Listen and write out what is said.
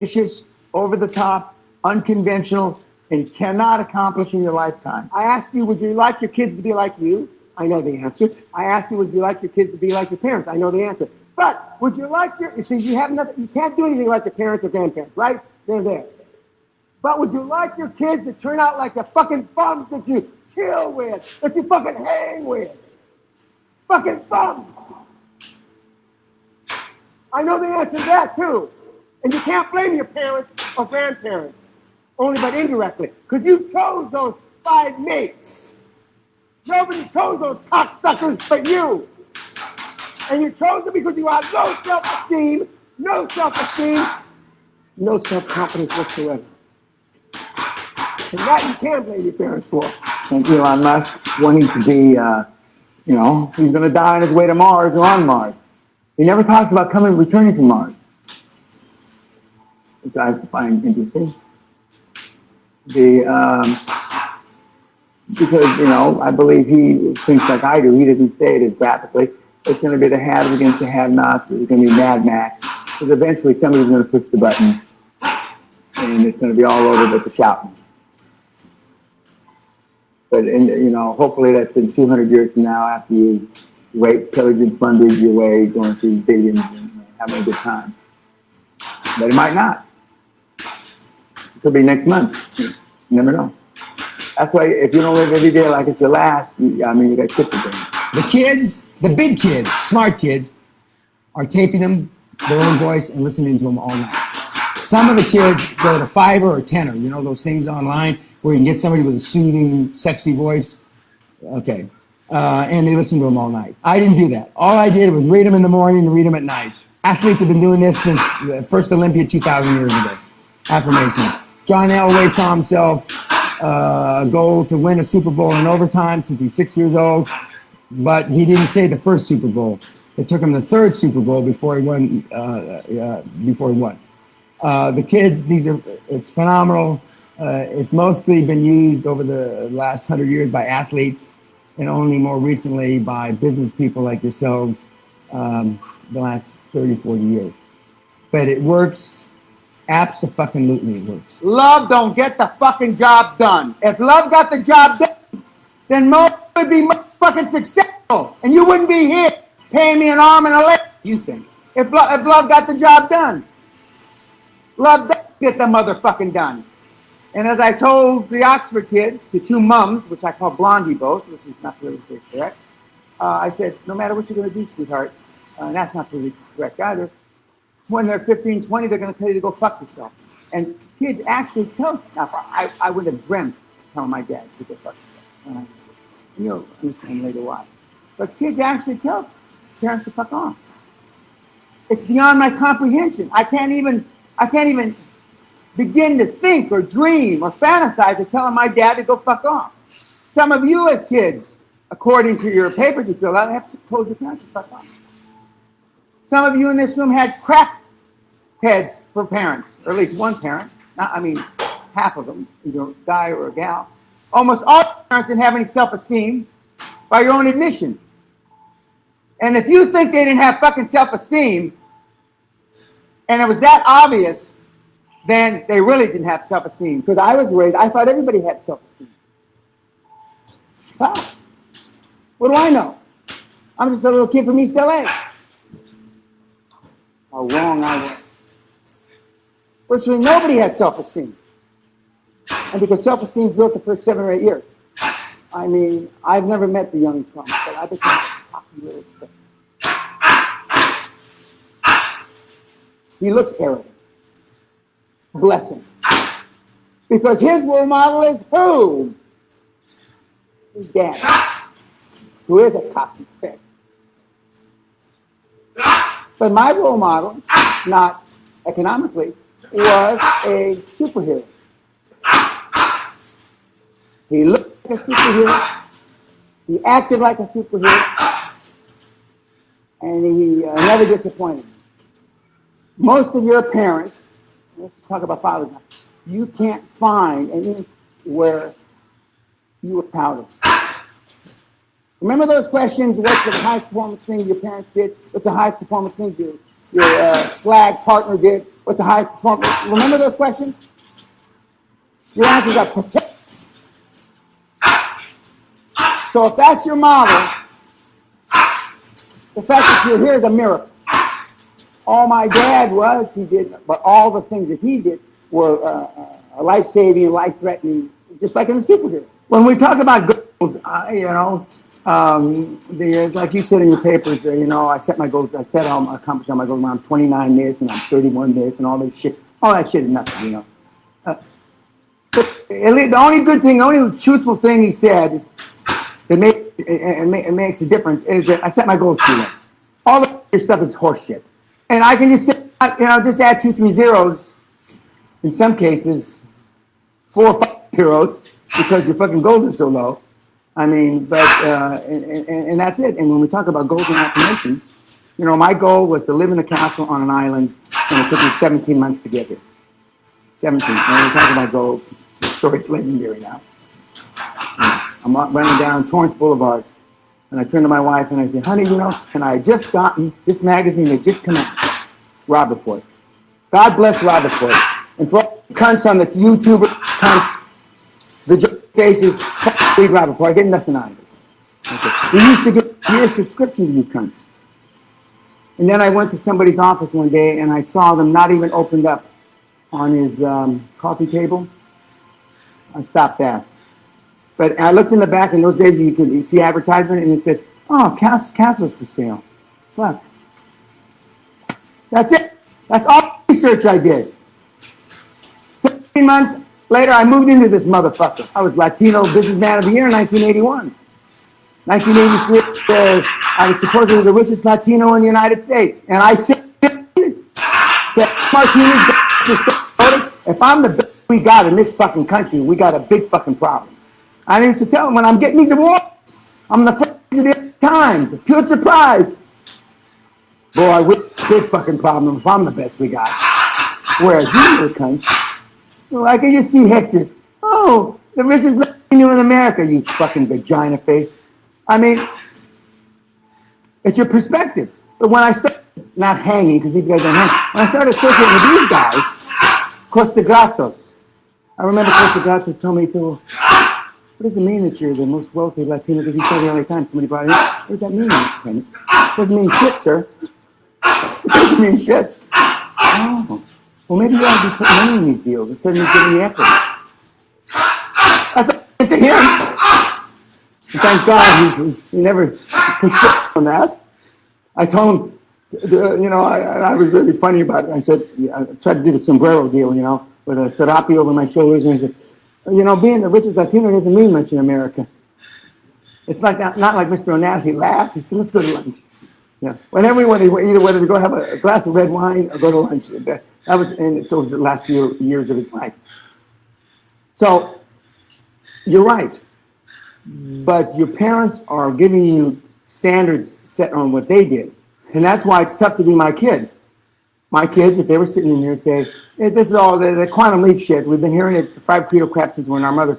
ambitious, over the top, unconventional, and cannot accomplish in your lifetime. I asked you, would you like your kids to be like you? I know the answer. I asked you, would you like your kids to be like your parents? I know the answer. But would you like you see, you have nothing, you can't do anything like your parents or grandparents, right? They're there. But would you like your kids to turn out like the fucking bums that you chill with, that you fucking hang with? Fucking bums. I know the answer to that too. And you can't blame your parents or grandparents, only but indirectly, because you chose those 5 mates. Nobody chose those cocksuckers but you. And you chose them because you have no self-esteem, no self-confidence whatsoever. And that you can blame your parents for. And Elon Musk wanting to be, he's going to die on his way to Mars or on Mars. He never talks about returning to Mars, which I find interesting. Because, I believe he thinks like I do. He doesn't say it as graphically. It's going to be the haves against the have-nots. It's going to be Mad Max. Because eventually somebody's going to push the button. And it's going to be all over with the shouting. But, hopefully that's in 200 years from now after you rape, pillage, and plunder your way, going through billions and having a good time. But it might not. It could be next month. You never know. That's why if you don't live every day like it's your last, you got shit to do. The kids, the big kids, smart kids, are taping them, their own voice, and listening to them all night. Some of the kids go to Fiverr or Tenor, those things online where you can get somebody with a soothing, sexy voice. Okay. And they listen to them all night. I didn't do that. All I did was read them in the morning and read them at night. Athletes have been doing this since the first Olympia 2,000 years ago. Affirmations. John Elway saw himself a goal to win a Super Bowl in overtime since he's 6 years old, but he didn't say the first Super Bowl. It took him the 3rd Super Bowl before he won. The kids, it's phenomenal. It's mostly been used over the last 100 years by athletes, and only more recently by business people like yourselves the last 30, 40 years. But it works. Abso-fucking-lutely it works. Love don't get the fucking job done. If love got the job done, then Mo would be fucking successful. And you wouldn't be here paying me an arm and a leg, you think. If love got the job done. Love doesn't get the motherfucking done. And as I told the Oxford kids, the 2 mums, which I call Blondie both, which is not really correct, I said, no matter what you're going to do, sweetheart, and that's not really correct either, when they're 15, 20, they're going to tell you to go fuck yourself. And kids actually tell, now, I wouldn't have dreamt telling my dad to go fuck yourself. You'll understand later why. But kids actually tell parents to fuck off. It's beyond my comprehension. I can't even begin to think or dream or fantasize of telling my dad to go fuck off. Some of you as kids, according to your papers you fill out, have told your parents to fuck off. Some of you in this room had crack heads for parents, or at least one parent. Half of them, either a guy or a gal. Almost all parents didn't have any self-esteem by your own admission. And if you think they didn't have fucking self-esteem, and it was that obvious, then they really didn't have self-esteem. Because I was raised, I thought everybody had self-esteem. Huh? What do I know? I'm just a little kid from East LA. How wrong I was. Virtually nobody has self-esteem. And because self-esteem is built the first 7 or 8 years. I've never met the young Trump, but I became a cocky little thing. He looks arrogant. Bless him. Because his role model is who? His dad. Who is a cocky prick. But my role model, not economically, was a superhero. He looked like a superhero. He acted like a superhero. And he never disappointed me. Most of your parents, let's talk about fathers now, you can't find anywhere you were proud of. Remember those questions, what's the highest performance thing your parents did? What's the highest performance thing your slag partner did? What's a high performance? Remember those questions? Your answers are protect. So if that's your model, the fact that you're here is a miracle. All my dad was, he did, but all the things that he did were life-saving, life-threatening, just like in the superhero. When we talk about goals, like you said in your papers, I set my goals, I set all my accomplishments on my goals when I'm 29 this and I'm 31 this and all that shit. All that shit is nothing, but the only good thing, the only truthful thing he said that makes a difference is that I set my goals too late. All the stuff is horseshit. And I can just say, just add 2, 3 zeros. In some cases, 4 or 5 zeros because your fucking goals are so low. I mean, but and that's it. And when we talk about goals and affirmations, my goal was to live in a castle on an island, and it took me 17 months to get here. 17. When we talk about goals, the story's legendary now. I'm running down Torrance Boulevard, and I turn to my wife and I say, honey, and I had just gotten this magazine that just come out, Rob Report. God bless Rob Report. And for all the cunts on the YouTuber cunts, the joke faces, read Rob Report. I get nothing out of it. Okay. We used to get a year subscription to you cunts. And then I went to somebody's office one day and I saw them not even opened up on his coffee table. I stopped that. But I looked in the back, in those days you could see advertisement, and it said, oh, castles for sale. Fuck. That's it. That's all the research I did. 17 months later, I moved into this motherfucker. I was Latino Businessman of the Year in 1981. 1983, I was supposedly the richest Latino in the United States. And I said, Martinez, if I'm the best we got in this fucking country, we got a big fucking problem. I used to tell them when I'm getting these awards, I'm the first of the Times, the Pulitzer Prize. Boy, we got a big fucking problem if I'm the best we got. Whereas you were cunts. Well, I can just see Hector. Oh, the richest Latino in America, you fucking vagina face. I mean, it's your perspective. But when I started, not hanging, because these guys don't hang, when I started associating with these guys, Costa Grazos. I remember Costa Grazos told me, he said, well, what does it mean that you're the most wealthy Latino? Because he said the only time somebody brought it in. What does that mean, Penny? It doesn't mean shit, sir. It doesn't mean shit. Oh. Well, maybe you ought to be putting money in these deals instead of me giving you equity. That's what I said to him. And thank God he never pushed on that. I told him, I was really funny about it. I said, I tried to do the sombrero deal, with a serape over my shoulders. And I said, being the richest Latino doesn't mean much in America. It's like not like Mr. Onassis. He laughed. He said, let's go to lunch. Yeah. Whenever we went, either whether to go have a glass of red wine or go to lunch. That was in the last few years of his life. So, you're right. But your parents are giving you standards set on what they did. And that's why it's tough to be my kid. My kids, if they were sitting in here and say, hey, this is all the quantum leap shit, we've been hearing it, the 5 credo crap since when our mothers